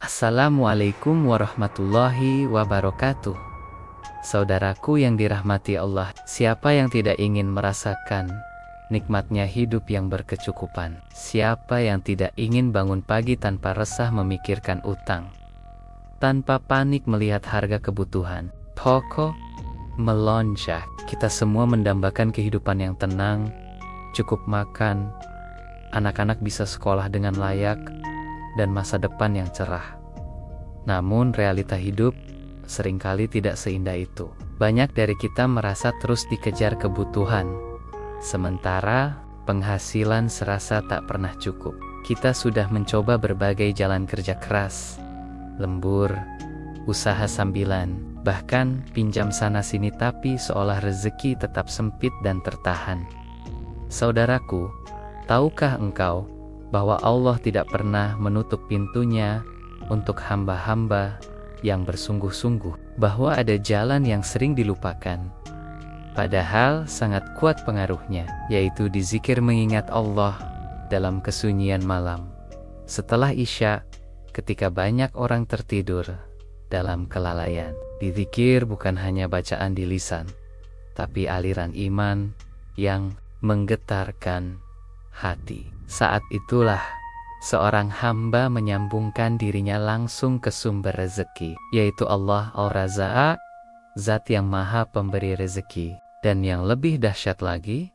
Assalamualaikum warahmatullahi wabarakatuh. Saudaraku yang dirahmati Allah, siapa yang tidak ingin merasakan nikmatnya hidup yang berkecukupan? Siapa yang tidak ingin bangun pagi tanpa resah memikirkan utang, tanpa panik melihat harga kebutuhan pokok melonjak? Kita semua mendambakan kehidupan yang tenang, cukup makan, anak-anak bisa sekolah dengan layak, dan masa depan yang cerah. Namun realita hidup seringkali tidak seindah itu. Banyak dari kita merasa terus dikejar kebutuhan, sementara penghasilan serasa tak pernah cukup. Kita sudah mencoba berbagai jalan kerja keras, lembur, usaha sambilan, bahkan pinjam sana-sini, tapi seolah rezeki tetap sempit dan tertahan. Saudaraku, tahukah engkau bahwa Allah tidak pernah menutup pintunya untuk hamba-hamba yang bersungguh-sungguh, bahwa ada jalan yang sering dilupakan, padahal sangat kuat pengaruhnya, yaitu dizikir mengingat Allah dalam kesunyian malam. Setelah Isya, ketika banyak orang tertidur dalam kelalaian, dizikir bukan hanya bacaan di lisan, tapi aliran iman yang menggetarkan hati. Saat itulah seorang hamba menyambungkan dirinya langsung ke sumber rezeki, yaitu Allah Al-Razzaq, zat yang maha pemberi rezeki. Dan yang lebih dahsyat lagi,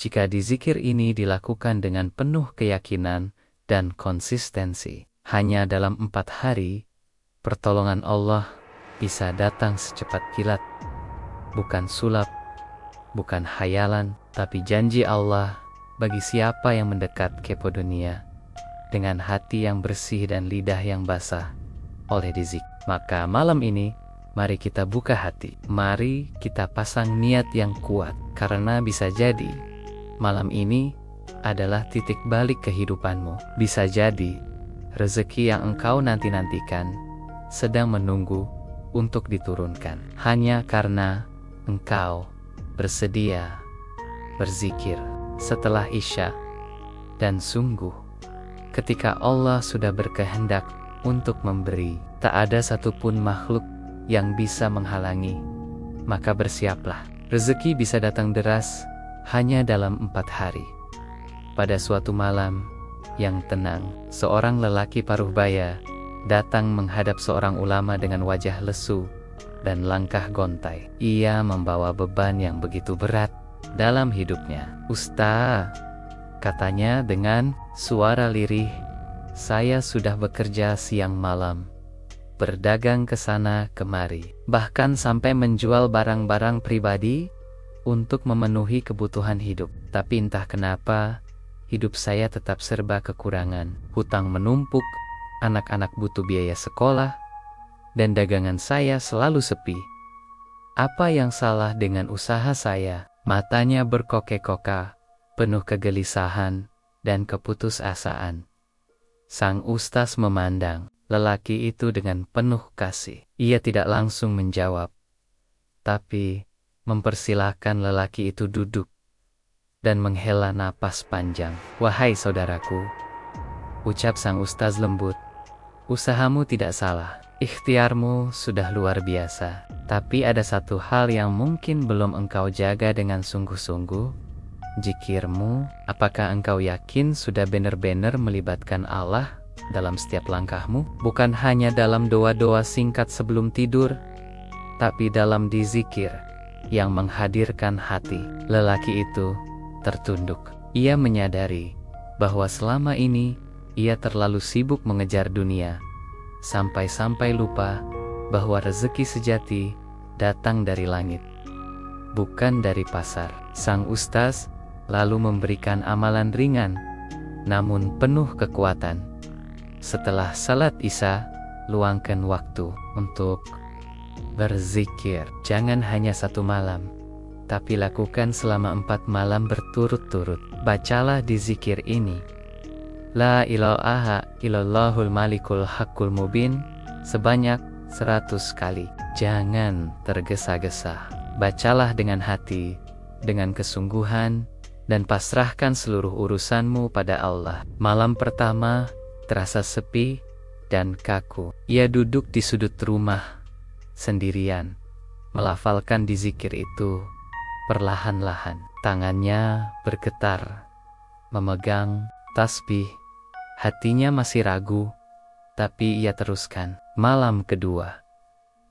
jika dizikir ini dilakukan dengan penuh keyakinan dan konsistensi, hanya dalam 4 hari, pertolongan Allah bisa datang secepat kilat. Bukan sulap, bukan hayalan, tapi janji Allah bagi siapa yang mendekat kepo dunia dengan hati yang bersih dan lidah yang basah oleh dizik. Maka malam ini, mari kita buka hati, mari kita pasang niat yang kuat, karena bisa jadi malam ini adalah titik balik kehidupanmu. Bisa jadi rezeki yang engkau nanti-nantikan sedang menunggu untuk diturunkan, hanya karena engkau bersedia berzikir setelah Isya. Dan sungguh, ketika Allah sudah berkehendak untuk memberi, tak ada satupun makhluk yang bisa menghalangi. Maka bersiaplah, rezeki bisa datang deras hanya dalam 4 hari. Pada suatu malam yang tenang, seorang lelaki paruh baya datang menghadap seorang ulama dengan wajah lesu dan langkah gontai. Ia membawa beban yang begitu berat dalam hidupnya. "Ustaz," katanya dengan suara lirih, "saya sudah bekerja siang malam, berdagang ke sana kemari, bahkan sampai menjual barang-barang pribadi untuk memenuhi kebutuhan hidup. Tapi entah kenapa, hidup saya tetap serba kekurangan. Hutang menumpuk, anak-anak butuh biaya sekolah, dan dagangan saya selalu sepi. Apa yang salah dengan usaha saya?" Matanya berkokek-kokak, penuh kegelisahan dan keputusasaan. Sang ustaz memandang lelaki itu dengan penuh kasih. Ia tidak langsung menjawab, tapi mempersilahkan lelaki itu duduk dan menghela napas panjang. "Wahai saudaraku," ucap sang ustaz lembut, "usahamu tidak salah. Ikhtiarmu sudah luar biasa. Tapi ada satu hal yang mungkin belum engkau jaga dengan sungguh-sungguh. Zikirmu, apakah engkau yakin sudah benar-benar melibatkan Allah dalam setiap langkahmu? Bukan hanya dalam doa-doa singkat sebelum tidur, tapi dalam dizikir yang menghadirkan hati." Lelaki itu tertunduk. Ia menyadari bahwa selama ini ia terlalu sibuk mengejar dunia, sampai-sampai lupa bahwa rezeki sejati datang dari langit, bukan dari pasar. Sang ustaz lalu memberikan amalan ringan, namun penuh kekuatan. "Setelah salat Isya, luangkan waktu untuk berzikir. Jangan hanya 1 malam, tapi lakukan selama 4 malam berturut-turut. Bacalah di zikir ini, La ilaha illallahul malikul haqqul mubin, sebanyak 100 kali. Jangan tergesa-gesa. Bacalah dengan hati, dengan kesungguhan, dan pasrahkan seluruh urusanmu pada Allah. Malam pertama terasa sepi, dan kaku. Ia duduk di sudut rumah sendirian, melafalkan di zikir itu perlahan-lahan. Tangannya bergetar, memegang tasbih. Hatinya masih ragu, tapi ia teruskan. Malam kedua,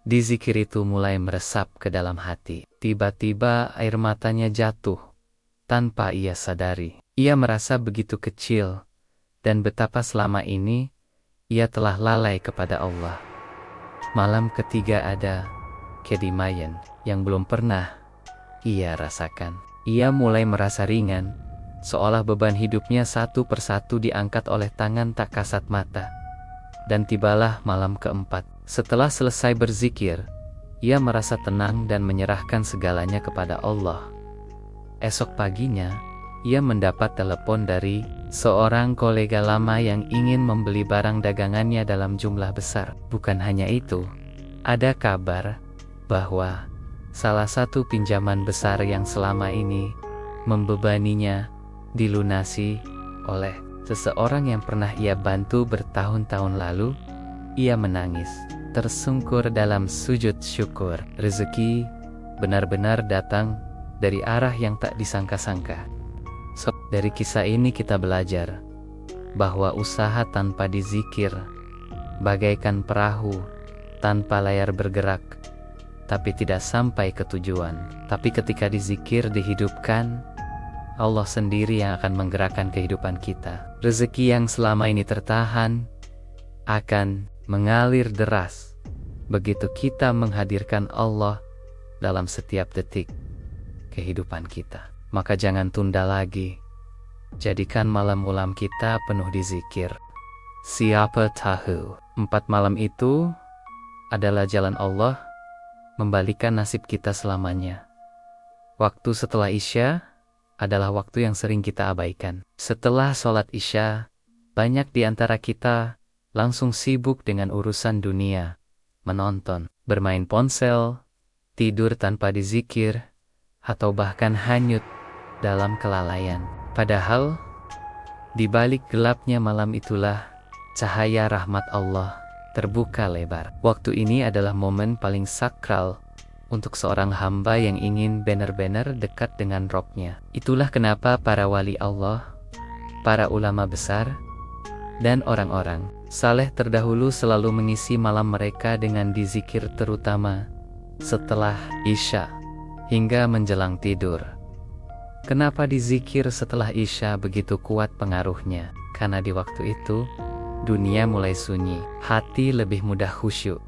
di zikir itu mulai meresap ke dalam hati. Tiba-tiba air matanya jatuh, tanpa ia sadari. Ia merasa begitu kecil, dan betapa selama ini ia telah lalai kepada Allah. Malam ketiga ada kedamaian yang belum pernah ia rasakan. Ia mulai merasa ringan, seolah beban hidupnya satu persatu diangkat oleh tangan tak kasat mata. Dan tibalah malam keempat. Setelah selesai berzikir, ia merasa tenang dan menyerahkan segalanya kepada Allah. Esok paginya, ia mendapat telepon dari seorang kolega lama yang ingin membeli barang dagangannya dalam jumlah besar. Bukan hanya itu, ada kabar bahwa salah satu pinjaman besar yang selama ini membebaninya dilunasi oleh seseorang yang pernah ia bantu bertahun-tahun lalu. Ia menangis, tersungkur dalam sujud syukur. Rezeki benar-benar datang dari arah yang tak disangka-sangka. Dari kisah ini kita belajar bahwa usaha tanpa dizikir bagaikan perahu tanpa layar bergerak, tapi tidak sampai ke tujuan. Tapi ketika dizikir dihidupkan, Allah sendiri yang akan menggerakkan kehidupan kita. Rezeki yang selama ini tertahan akan mengalir deras begitu kita menghadirkan Allah dalam setiap detik kehidupan kita. Maka jangan tunda lagi. Jadikan malam-malam kita penuh di zikir. Siapa tahu 4 malam itu adalah jalan Allah membalikan nasib kita selamanya. Waktu setelah Isya adalah waktu yang sering kita abaikan. Setelah sholat Isya, banyak di antara kita langsung sibuk dengan urusan dunia, menonton, bermain ponsel, tidur tanpa dizikir, atau bahkan hanyut dalam kelalaian. Padahal, di balik gelapnya malam itulah cahaya rahmat Allah terbuka lebar. Waktu ini adalah momen paling sakral untuk seorang hamba yang ingin benar-benar dekat dengan Robnya. Itulah kenapa para wali Allah, para ulama besar, dan orang-orang saleh terdahulu selalu mengisi malam mereka dengan dizikir, terutama setelah Isya hingga menjelang tidur. Kenapa dizikir setelah Isya begitu kuat pengaruhnya? Karena di waktu itu dunia mulai sunyi, hati lebih mudah khusyuk,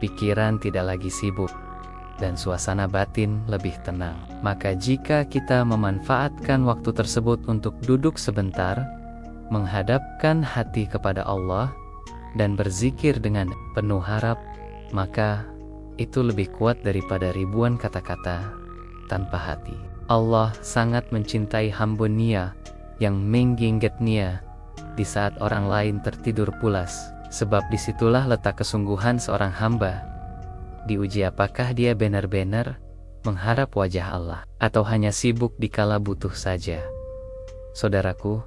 pikiran tidak lagi sibuk, dan suasana batin lebih tenang. Maka jika kita memanfaatkan waktu tersebut untuk duduk sebentar, menghadapkan hati kepada Allah, dan berzikir dengan penuh harap, maka itu lebih kuat daripada ribuan kata-kata tanpa hati. Allah sangat mencintai hamba-Nya yang mengginggatnya di saat orang lain tertidur pulas, sebab disitulah letak kesungguhan seorang hamba. Diuji apakah dia benar-benar mengharap wajah Allah, atau hanya sibuk dikala butuh saja. Saudaraku,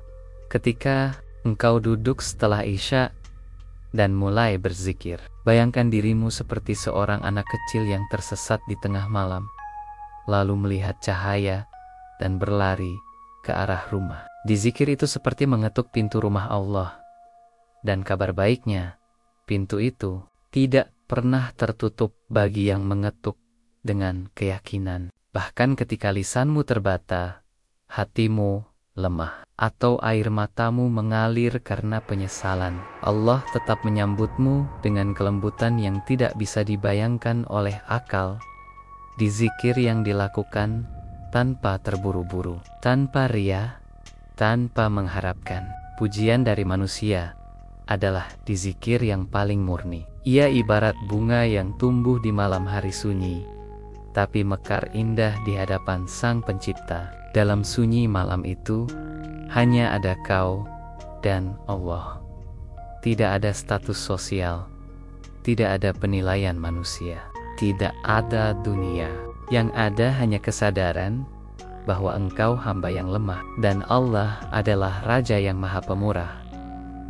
ketika engkau duduk setelah Isya dan mulai berzikir, bayangkan dirimu seperti seorang anak kecil yang tersesat di tengah malam, lalu melihat cahaya dan berlari ke arah rumah. Dizikir itu seperti mengetuk pintu rumah Allah. Dan kabar baiknya, pintu itu tidak pernah tertutup bagi yang mengetuk dengan keyakinan. Bahkan ketika lisanmu terbata, hatimu lemah, atau air matamu mengalir karena penyesalan, Allah tetap menyambutmu dengan kelembutan yang tidak bisa dibayangkan oleh akal. Di zikir yang dilakukan tanpa terburu-buru, tanpa riya, tanpa mengharapkan pujian dari manusia, adalah di zikir yang paling murni. Ia ibarat bunga yang tumbuh di malam hari sunyi, tapi mekar indah di hadapan Sang Pencipta. Dalam sunyi malam itu, hanya ada kau dan Allah. Tidak ada status sosial, tidak ada penilaian manusia, tidak ada dunia. Yang ada hanya kesadaran bahwa engkau hamba yang lemah, dan Allah adalah Raja yang Maha Pemurah.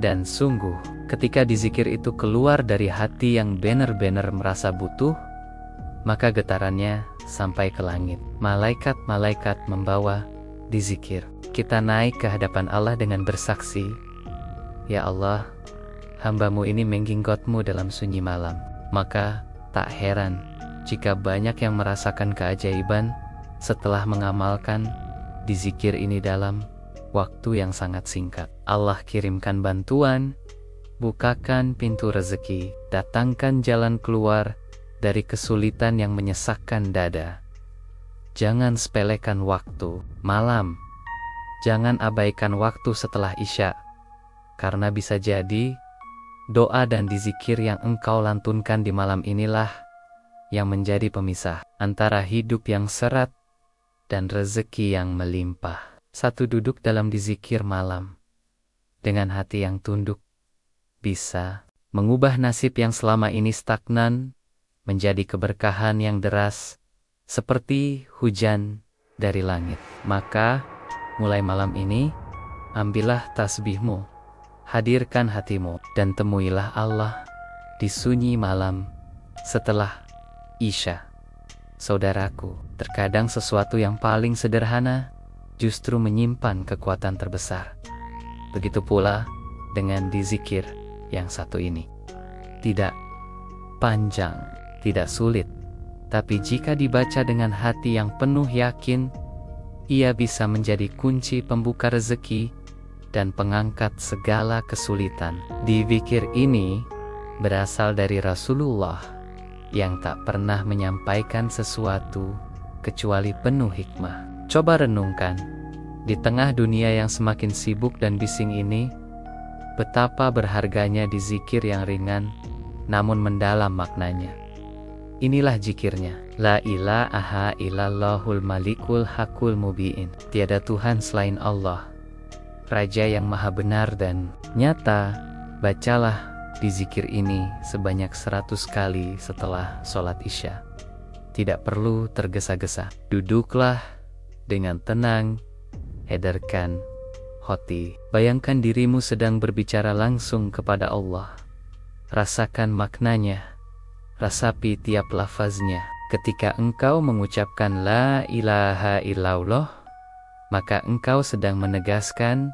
Dan sungguh, ketika dizikir itu keluar dari hati yang benar-benar merasa butuh, maka getarannya sampai ke langit. Malaikat-malaikat membawa dizikir. Kita naik ke hadapan Allah dengan bersaksi, "Ya Allah, hamba-Mu ini mengingatmu dalam sunyi malam." Maka tak heran jika banyak yang merasakan keajaiban setelah mengamalkan dizikir ini dalam waktu yang sangat singkat. Allah kirimkan bantuan, bukakan pintu rezeki, datangkan jalan keluar dari kesulitan yang menyesakkan dada. Jangan sepelekan waktu malam. Jangan abaikan waktu setelah Isya, karena bisa jadi doa dan dizikir yang engkau lantunkan di malam inilah yang menjadi pemisah antara hidup yang seret dan rezeki yang melimpah. Satu duduk dalam dizikir malam dengan hati yang tunduk bisa mengubah nasib yang selama ini stagnan menjadi keberkahan yang deras seperti hujan dari langit. Maka mulai malam ini ambillah tasbihmu, hadirkan hatimu, dan temuilah Allah di sunyi malam setelah Isya. Saudaraku, terkadang sesuatu yang paling sederhana justru menyimpan kekuatan terbesar. Begitu pula dengan dizikir yang satu ini. Tidak panjang, tidak sulit, tapi jika dibaca dengan hati yang penuh yakin, ia bisa menjadi kunci pembuka rezeki dan pengangkat segala kesulitan. Dzikir ini berasal dari Rasulullah yang tak pernah menyampaikan sesuatu kecuali penuh hikmah. Coba renungkan, di tengah dunia yang semakin sibuk dan bising ini, betapa berharganya dizikir yang ringan namun mendalam maknanya. Inilah zikirnya. La ilaha illallahul malikul hakul mubiin. Tiada Tuhan selain Allah, Raja yang maha benar dan nyata. Bacalah dizikir ini sebanyak 100 kali setelah sholat Isya. Tidak perlu tergesa-gesa. Duduklah dengan tenang, edarkan hati. Bayangkan dirimu sedang berbicara langsung kepada Allah. Rasakan maknanya, rasapi tiap lafaznya. Ketika engkau mengucapkan la ilaha illallah, maka engkau sedang menegaskan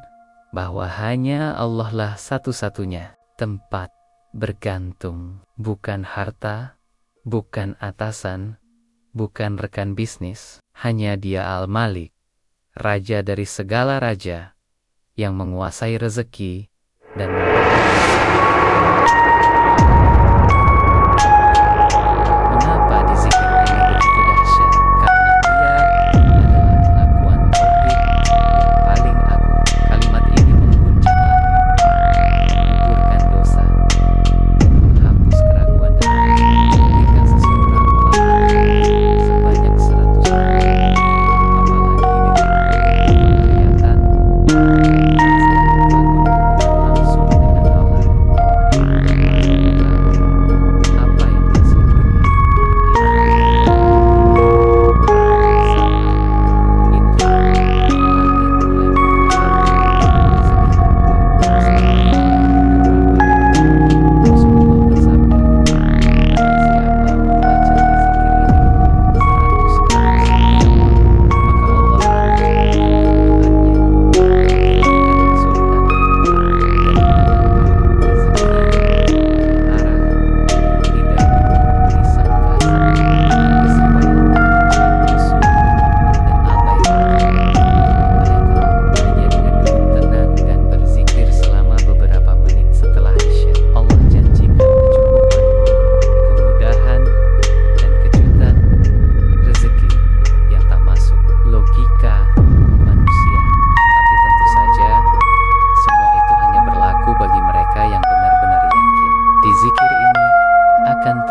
bahwa hanya Allah lah satu-satunya tempat bergantung. Bukan harta, bukan atasan, bukan rekan bisnis. Hanya Dia Al-Malik, Raja dari segala raja, yang menguasai rezeki dan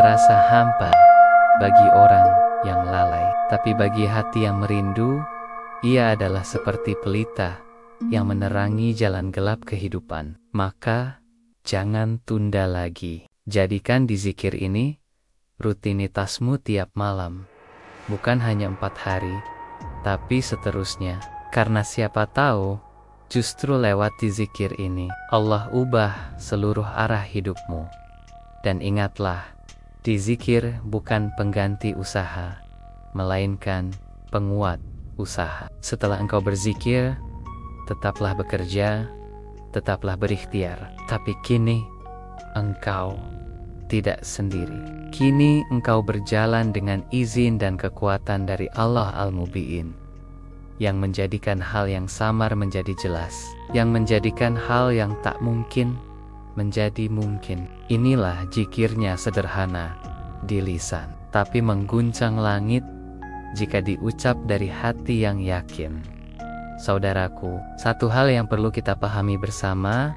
terasa hampa bagi orang yang lalai, tapi bagi hati yang merindu, ia adalah seperti pelita yang menerangi jalan gelap kehidupan. Maka, jangan tunda lagi. Jadikan dizikir ini rutinitasmu tiap malam. Bukan hanya 4 hari, tapi seterusnya. Karena siapa tahu, Justru lewat zikir ini, Allah ubah seluruh arah hidupmu. Dan ingatlah, zikir bukan pengganti usaha, melainkan penguat usaha. Setelah engkau berzikir, tetaplah bekerja, tetaplah berikhtiar. Tapi kini, engkau tidak sendiri. Kini engkau berjalan dengan izin dan kekuatan dari Allah Al-Mubiin, yang menjadikan hal yang samar menjadi jelas, yang menjadikan hal yang tak mungkin menjadi mungkin. Inilah zikirnya sederhana di lisan, tapi mengguncang langit jika diucap dari hati yang yakin. Saudaraku, satu hal yang perlu kita pahami bersama,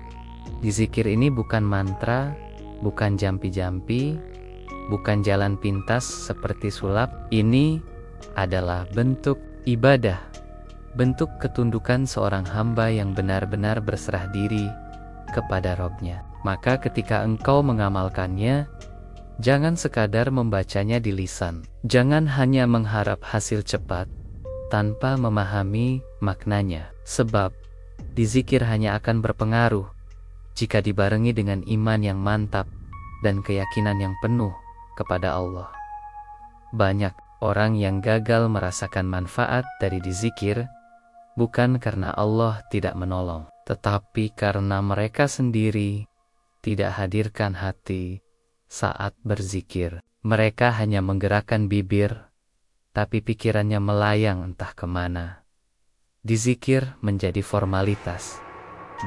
di zikir ini bukan mantra, bukan jampi-jampi, bukan jalan pintas seperti sulap. Ini adalah bentuk ibadah, bentuk ketundukan seorang hamba yang benar-benar berserah diri kepada Robnya. Maka ketika engkau mengamalkannya, jangan sekadar membacanya di lisan. Jangan hanya mengharap hasil cepat tanpa memahami maknanya. Sebab di zikir hanya akan berpengaruh jika dibarengi dengan iman yang mantap dan keyakinan yang penuh kepada Allah. Banyak orang yang gagal merasakan manfaat dari zikir bukan karena Allah tidak menolong, tetapi karena mereka sendiri tidak hadirkan hati saat berzikir. Mereka hanya menggerakkan bibir, tapi pikirannya melayang entah kemana. Zikir menjadi formalitas,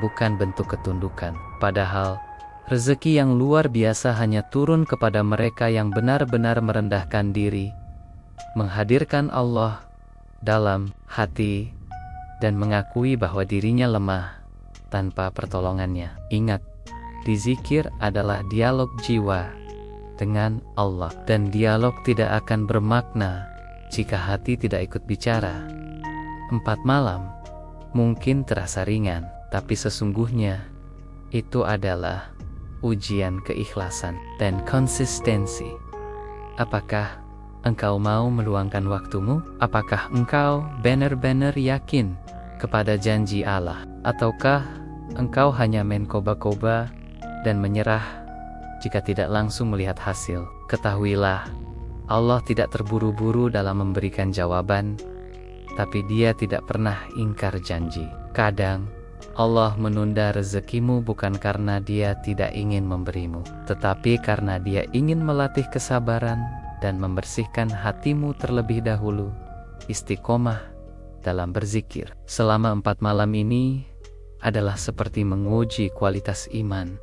bukan bentuk ketundukan. Padahal rezeki yang luar biasa hanya turun kepada mereka yang benar-benar merendahkan diri, menghadirkan Allah dalam hati, dan mengakui bahwa dirinya lemah tanpa pertolongannya. Ingat, zikir adalah dialog jiwa dengan Allah, dan dialog tidak akan bermakna jika hati tidak ikut bicara. 4 malam mungkin terasa ringan, tapi sesungguhnya itu adalah ujian keikhlasan dan konsistensi. Apakah engkau mau meluangkan waktumu? Apakah engkau benar-benar yakin kepada janji Allah? Ataukah engkau hanya main koba-koba dan menyerah jika tidak langsung melihat hasil? Ketahuilah, Allah tidak terburu-buru dalam memberikan jawaban, tapi Dia tidak pernah ingkar janji. Kadang Allah menunda rezekimu bukan karena Dia tidak ingin memberimu, tetapi karena Dia ingin melatih kesabaran dan membersihkan hatimu terlebih dahulu. Istiqomah dalam berzikir selama 4 malam ini adalah seperti menguji kualitas iman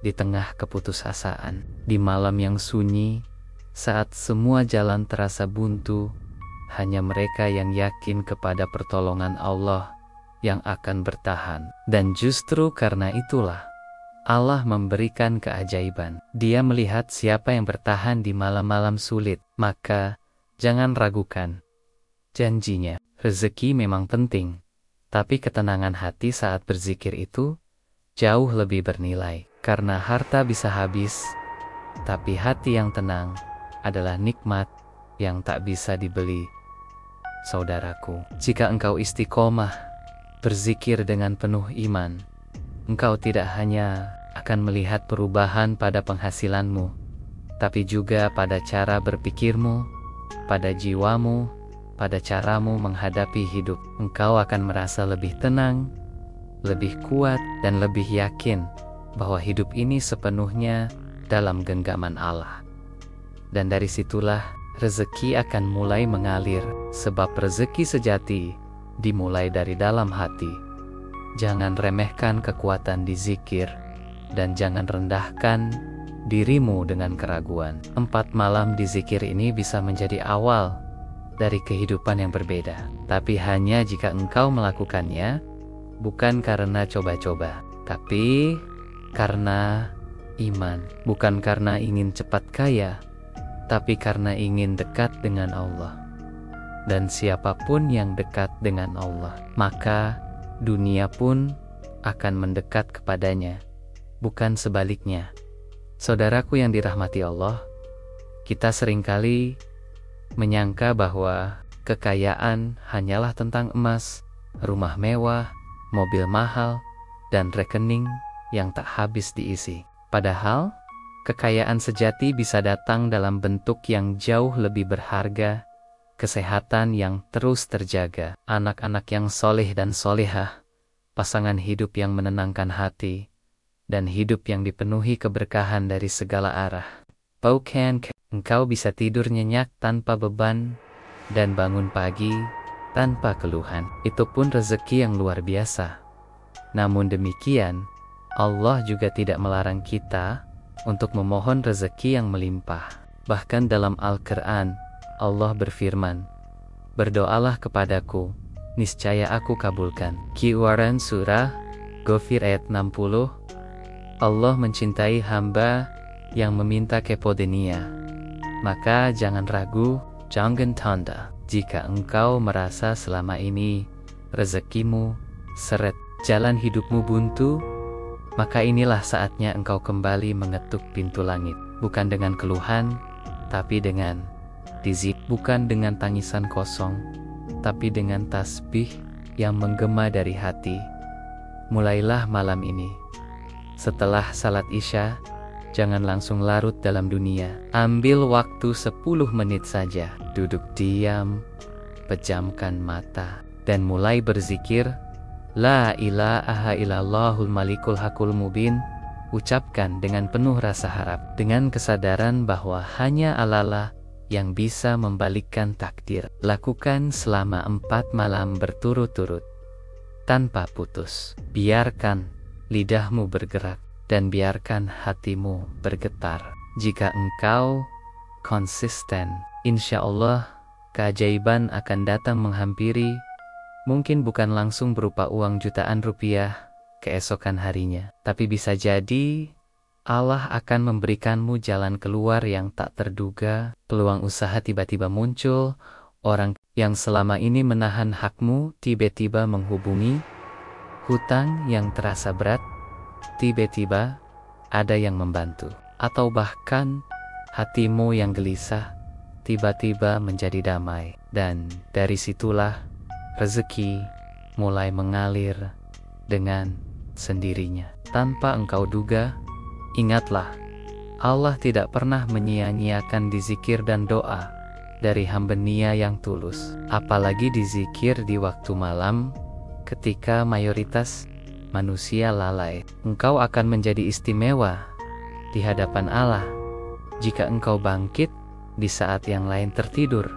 di tengah keputusasaan. Di malam yang sunyi, saat semua jalan terasa buntu, hanya mereka yang yakin kepada pertolongan Allah yang akan bertahan. Dan justru karena itulah Allah memberikan keajaiban. Dia melihat siapa yang bertahan di malam-malam sulit. Maka jangan ragukan janjinya. Rezeki memang penting, tapi ketenangan hati saat berzikir itu jauh lebih bernilai. Karena harta bisa habis, tapi hati yang tenang adalah nikmat yang tak bisa dibeli. Saudaraku, jika engkau istiqomah berzikir dengan penuh iman, engkau tidak hanya akan melihat perubahan pada penghasilanmu, tapi juga pada cara berpikirmu, pada jiwamu, pada caramu menghadapi hidup. Engkau akan merasa lebih tenang, lebih kuat, dan lebih yakin bahwa hidup ini sepenuhnya dalam genggaman Allah. Dan dari situlah rezeki akan mulai mengalir, sebab rezeki sejati dimulai dari dalam hati. Jangan remehkan kekuatan di zikir, dan jangan rendahkan dirimu dengan keraguan. 4 malam di zikir ini bisa menjadi awal dari kehidupan yang berbeda, tapi hanya jika engkau melakukannya bukan karena coba-coba, tapi karena iman. Bukan karena ingin cepat kaya, tapi karena ingin dekat dengan Allah. Dan siapapun yang dekat dengan Allah, maka dunia pun akan mendekat kepadanya, bukan sebaliknya. Saudaraku yang dirahmati Allah, kita seringkali menyangka bahwa kekayaan hanyalah tentang emas, rumah mewah, mobil mahal, dan rekening yang tak habis diisi. Padahal, kekayaan sejati bisa datang dalam bentuk yang jauh lebih berharga, kesehatan yang terus terjaga, anak-anak yang soleh dan solehah, pasangan hidup yang menenangkan hati, dan hidup yang dipenuhi keberkahan dari segala arah. Bahkan engkau bisa tidur nyenyak tanpa beban dan bangun pagi tanpa keluhan. Itu pun rezeki yang luar biasa. Namun demikian, Allah juga tidak melarang kita untuk memohon rezeki yang melimpah. Bahkan dalam Al-Quran, Allah berfirman, "Berdoalah kepadaku, niscaya aku kabulkan." Keluaran surah Ghafir ayat 60. Allah mencintai hamba yang meminta kepada-Nya. Maka jangan ragu, jangan tanda. Jika engkau merasa selama ini rezekimu seret, jalan hidupmu buntu, maka inilah saatnya engkau kembali mengetuk pintu langit. Bukan dengan keluhan, tapi dengan dizik. Bukan dengan tangisan kosong, tapi dengan tasbih yang menggema dari hati. Mulailah malam ini. Setelah salat Isya, jangan langsung larut dalam dunia. Ambil waktu 10 menit saja. Duduk diam, pejamkan mata, dan mulai berzikir. La ilaha illallahul malikul hakul mubin. Ucapkan dengan penuh rasa harap, dengan kesadaran bahwa hanya Allah yang bisa membalikkan takdir. Lakukan selama 4 malam berturut-turut, tanpa putus. Biarkan lidahmu bergerak, dan biarkan hatimu bergetar. Jika engkau konsisten, insya Allah keajaiban akan datang menghampiri. Mungkin bukan langsung berupa uang jutaan rupiah keesokan harinya, tapi bisa jadi Allah akan memberikanmu jalan keluar yang tak terduga. Peluang usaha tiba-tiba muncul, orang yang selama ini menahan hakmu tiba-tiba menghubungi, hutang yang terasa berat tiba-tiba ada yang membantu, atau bahkan hatimu yang gelisah tiba-tiba menjadi damai. Dan dari situlah rezeki mulai mengalir dengan sendirinya tanpa engkau duga. Ingatlah, Allah tidak pernah menyia-nyiakan dizikir dan doa dari hamba-Nya yang tulus, apalagi dizikir di waktu malam ketika mayoritas manusia lalai. Engkau akan menjadi istimewa di hadapan Allah jika engkau bangkit di saat yang lain tertidur.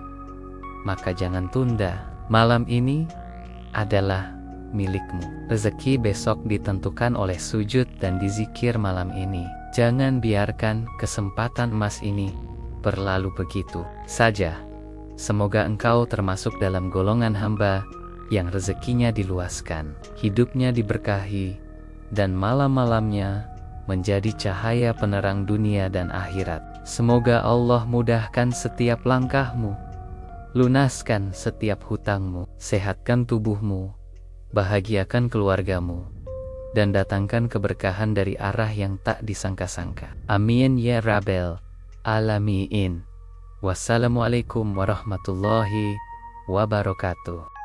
Maka jangan tunda. Malam ini adalah milikmu. Rezeki besok ditentukan oleh sujud dan dizikir malam ini. Jangan biarkan kesempatan emas ini berlalu begitu saja. Semoga engkau termasuk dalam golongan hamba yang rezekinya diluaskan, hidupnya diberkahi, dan malam-malamnya menjadi cahaya penerang dunia dan akhirat. Semoga Allah mudahkan setiap langkahmu, lunaskan setiap hutangmu, sehatkan tubuhmu, bahagiakan keluargamu, dan datangkan keberkahan dari arah yang tak disangka-sangka. Amin ya Rabbal Alamin. Wassalamualaikum warahmatullahi wabarakatuh.